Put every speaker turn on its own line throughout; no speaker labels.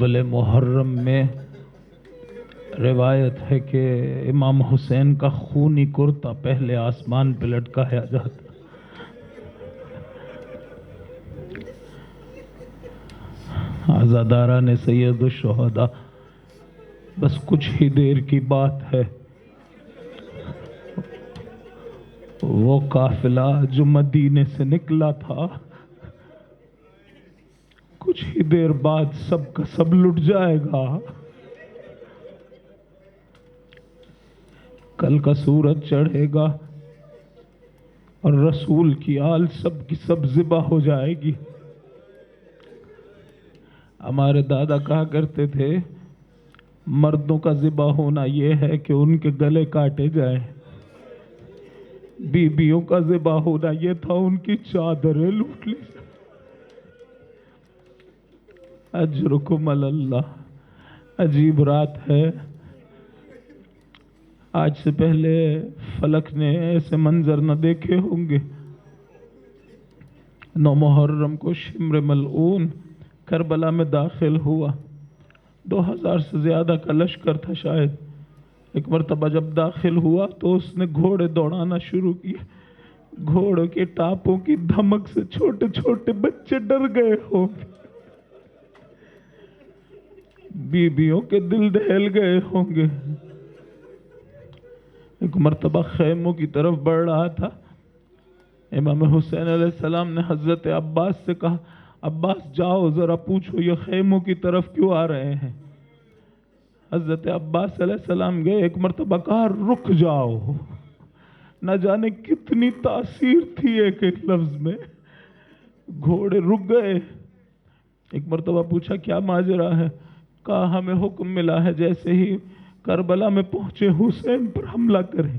اول محرم میں روایت ہے کہ امام حسین کا خونی کرتا پہلے آسمان پہ لٹکایا جاتا. عزاداران سید الشہداء، بس کچھ ہی دیر کی بات ہے، وہ قافلہ جو مدینے سے نکلا تھا کچھ ہی دیر بعد سب کا سب لٹ جائے گا. کل کا سورج چڑھے گا اور رسول کی آل سب کی سب ذبح ہو جائے گی. ہمارے دادا کہا کرتے تھے مردوں کا ذبح ہونا یہ ہے کہ ان کے گلے کاٹے جائیں، بیویوں کا ذبح ہونا یہ تھا ان کی چادریں لوٹ لی جائیں. اجرکم علی اللہ. عجیب رات ہے. آج سے پہلے فلک نے ایسے منظر نہ دیکھے ہوں گے. 9 محرم کو شمر ملعون کربلا میں داخل ہوا. 2000 سے زیادہ کا لشکر تھا شاید. ایک مرتبہ جب داخل ہوا تو اس نے گھوڑے دوڑانا شروع کیے. گھوڑوں کے ٹاپوں کی دھمک سے چھوٹے چھوٹے بچے ڈر گئے ہوں گے، بیویوں کے دل دہل گئے ہوں گے. ایک مرتبہ خیموں کی طرف بڑھ رہا تھا. امام حسین علیہ السلام نے حضرت عباس سے کہا عباس جاؤ ذرا پوچھو یہ خیموں کی طرف کیوں آ رہے ہیں. حضرت عباس علیہ السلام گئے. ایک مرتبہ کہا رک جاؤ. نہ جانے کتنی تاثیر تھی ایک ایک لفظ میں. گھوڑے رک گئے. ایک مرتبہ پوچھا کیا ماجرا ہے. کہا ہمیں حکم ملا ہے جیسے ہی کربلا میں پہنچے حسین پر حملہ کریں.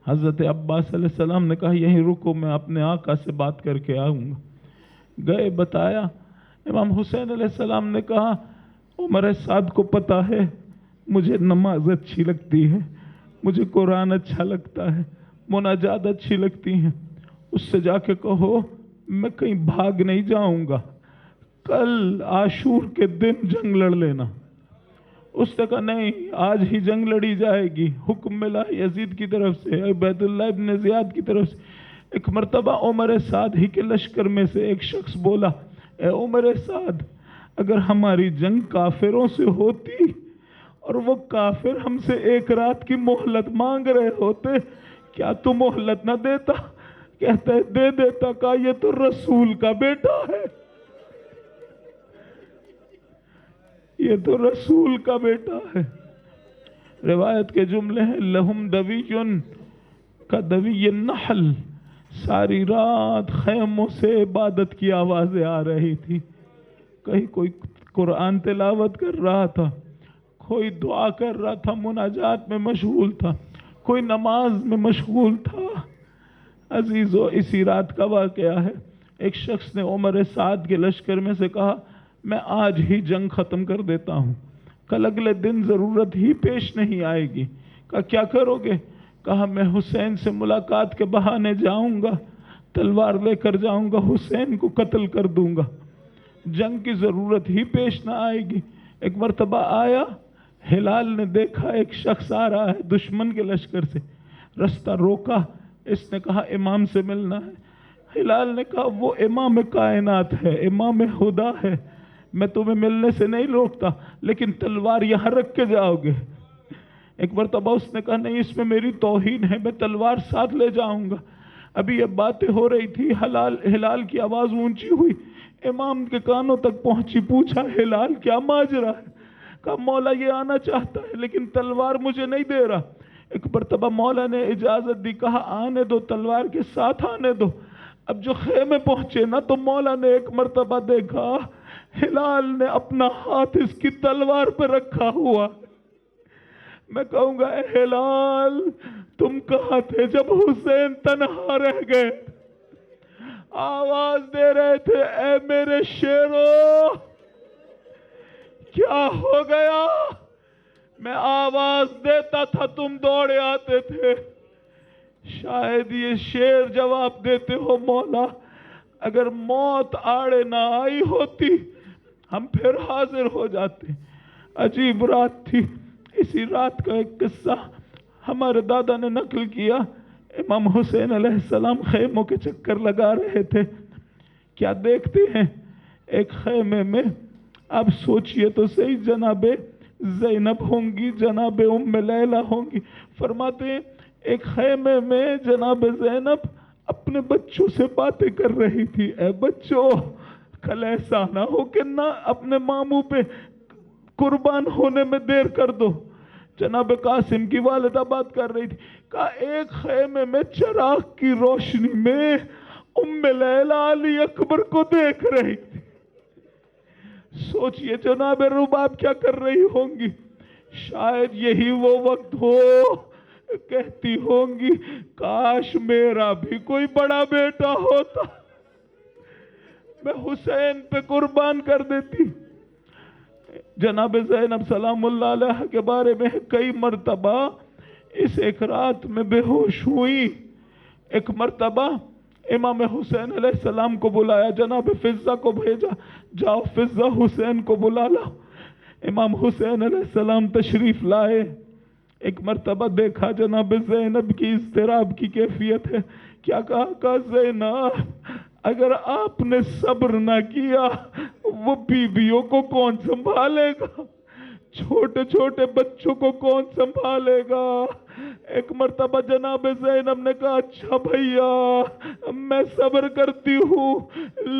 حضرت عباس علیہ السلام نے کہا یہیں رکو میں اپنے آقا سے بات کر کے آؤں گا. گئے بتایا. امام حسین علیہ السلام نے کہا عمر سعد کو پتا ہے مجھے نماز اچھی لگتی ہے، مجھے قرآن اچھا لگتا ہے، مناجات اچھی لگتی ہیں، اس سے جا کے کہو میں کہیں بھاگ نہیں جاؤں گا، کل عاشور کے دن جنگ لڑ لینا. اس نے کہا نہیں آج ہی جنگ لڑی جائے گی. حکم ملا یزید کی طرف سے، عبید اللہ ابن زیاد کی طرف سے. ایک مرتبہ عمر سعد ہی کے لشکر میں سے ایک شخص بولا اے عمر سعد اگر ہماری جنگ کافروں سے ہوتی اور وہ کافر ہم سے ایک رات کی مہلت مانگ رہے ہوتے کیا تو مہلت نہ دیتا؟ کہتا ہے دے دیتا. کہا یہ تو رسول کا بیٹا ہے، یہ تو رسول کا بیٹا ہے. روایت کے جملے ہیں لہم دویٌ کدوی النحل. ساری رات خیموں سے عبادت کی آوازیں آ رہی تھی. کہیں کوئی قرآن تلاوت کر رہا تھا، کوئی دعا کر رہا تھا، مناجات میں مشغول تھا، کوئی نماز میں مشغول تھا. عزیزو اسی رات کا واقعہ ہے. ایک شخص نے عمر سعد کے لشکر میں سے کہا میں آج ہی جنگ ختم کر دیتا ہوں، کل اگلے دن ضرورت ہی پیش نہیں آئے گی. کہا کیا کرو گے؟ کہا میں حسین سے ملاقات کے بہانے جاؤں گا، تلوار لے کر جاؤں گا، حسین کو قتل کر دوں گا، جنگ کی ضرورت ہی پیش نہ آئے گی. ایک مرتبہ آیا، ہلال نے دیکھا ایک شخص آ رہا ہے دشمن کے لشکر سے، رستہ روکا. اس نے کہا امام سے ملنا ہے. ہلال نے کہا وہ امام کائنات ہے، امام خدا ہے، میں تمہیں ملنے سے نہیں روکتا لیکن تلوار یہاں رکھ کے جاؤ گے. ایک مرتبہ اس نے کہا نہیں اس میں میری توہین ہے، میں تلوار ساتھ لے جاؤں گا. ابھی یہ باتیں ہو رہی تھی، ہلال کی آواز اونچی ہوئی، امام کے کانوں تک پہنچی. پوچھا ہلال کیا ماجرا ہے؟ کہا مولا یہ آنا چاہتا ہے لیکن تلوار مجھے نہیں دے رہا. ایک مرتبہ مولا نے اجازت دی، کہا آنے دو، تلوار کے ساتھ آنے دو. اب جو خیمے پہنچے نا تو مولا نے ایک مرتبہ دیکھا ہلال نے اپنا ہاتھ اس کی تلوار پہ رکھا ہوا. میں کہوں گا اے ہلال تم کہاں تھے جب حسین تنہا رہ گئے؟ آواز دے رہے تھے اے میرے شیرو کیا ہو گیا؟ میں آواز دیتا تھا تم دوڑے آتے تھے. شاید یہ شیر جواب دیتے ہو مولا اگر موت آڑے نہ آئی ہوتی ہم پھر حاضر ہو جاتے. عجیب رات تھی. اسی رات کا ایک قصہ ہمارے دادا نے نقل کیا. امام حسین علیہ السلام خیموں کے چکر لگا رہے تھے. کیا دیکھتے ہیں ایک خیمے میں, اب سوچئے تو صحیح, جناب زینب ہوں گی, جناب ام لیلہ ہوں گی. فرماتے ہیں ایک خیمے میں جناب زینب اپنے بچوں سے باتیں کر رہی تھی. اے بچوں, کل ایسا نہ ہو کہ نہ اپنے ماموں پہ قربان ہونے میں دیر کر دو. جناب قاسم کی والدہ بات کر رہی تھی, کہا ایک خیمے میں چراغ کی روشنی میں ام لیلہ علی اکبر کو دیکھ رہی تھی. سوچئے جناب رباب کیا کر رہی ہوں گی. شاید یہی وہ وقت ہو کہتی ہوں گی کاش میرا بھی کوئی بڑا بیٹا ہوتا, میں حسین پہ قربان کر دیتی. جناب زینب سلام اللہ علیہ کے بارے میں کئی مرتبہ اس ایک رات میں بے ہوش ہوئی. ایک مرتبہ امام حسین علیہ السلام کو بلایا, جناب فضہ کو بھیجا, جاؤ فضہ حسین کو بلا لاؤ. امام حسین علیہ السلام تشریف لائے. ایک مرتبہ دیکھا جناب زینب کی اضطراب کی کیفیت ہے. کیا کہا زینب, اگر آپ نے صبر نہ کیا وہ بیویوں کو کون سنبھالے گا, چھوٹے چھوٹے بچوں کو کون سنبھالے گا. ایک مرتبہ جناب زینب نے کہا اچھا بھیا میں صبر کرتی ہوں,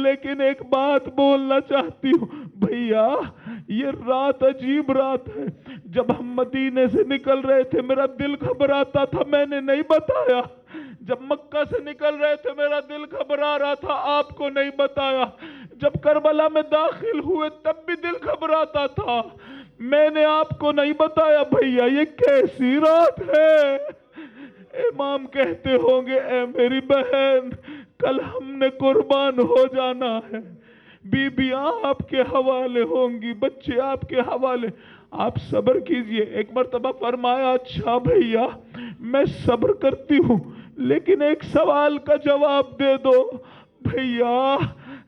لیکن ایک بات بولنا چاہتی ہوں. بھیا یہ رات عجیب رات ہے. جب ہم مدینے سے نکل رہے تھے میرا دل گھبراتا تھا, میں نے نہیں بتایا. جب مکہ سے نکل رہے تھے میرا دل گھبرا رہا تھا, آپ کو نہیں بتایا. جب کربلا میں داخل ہوئے تب بھی دل گھبراتا تھا, میں نے آپ کو نہیں بتایا. بھیا یہ کیسی رات ہے. امام کہتے ہوں گے اے میری بہن کل ہم نے قربان ہو جانا ہے, بیویاں آپ کے حوالے ہوں گی, بچے آپ کے حوالے, آپ صبر کیجئے. ایک مرتبہ فرمایا اچھا بھیا میں صبر کرتی ہوں, لیکن ایک سوال کا جواب دے دو. بھیا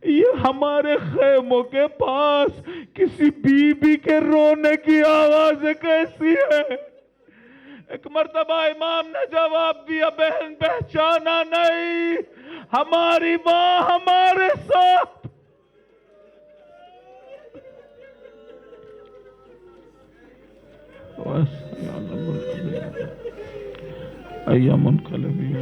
یہ ہمارے خیموں کے پاس کسی بی بی کے رونے کی آواز کیسی ہے. ایک مرتبہ امام نے جواب دیا بہن پہچانا نہیں, ہماری ماں ہمارے ساتھ. ایام انقلبی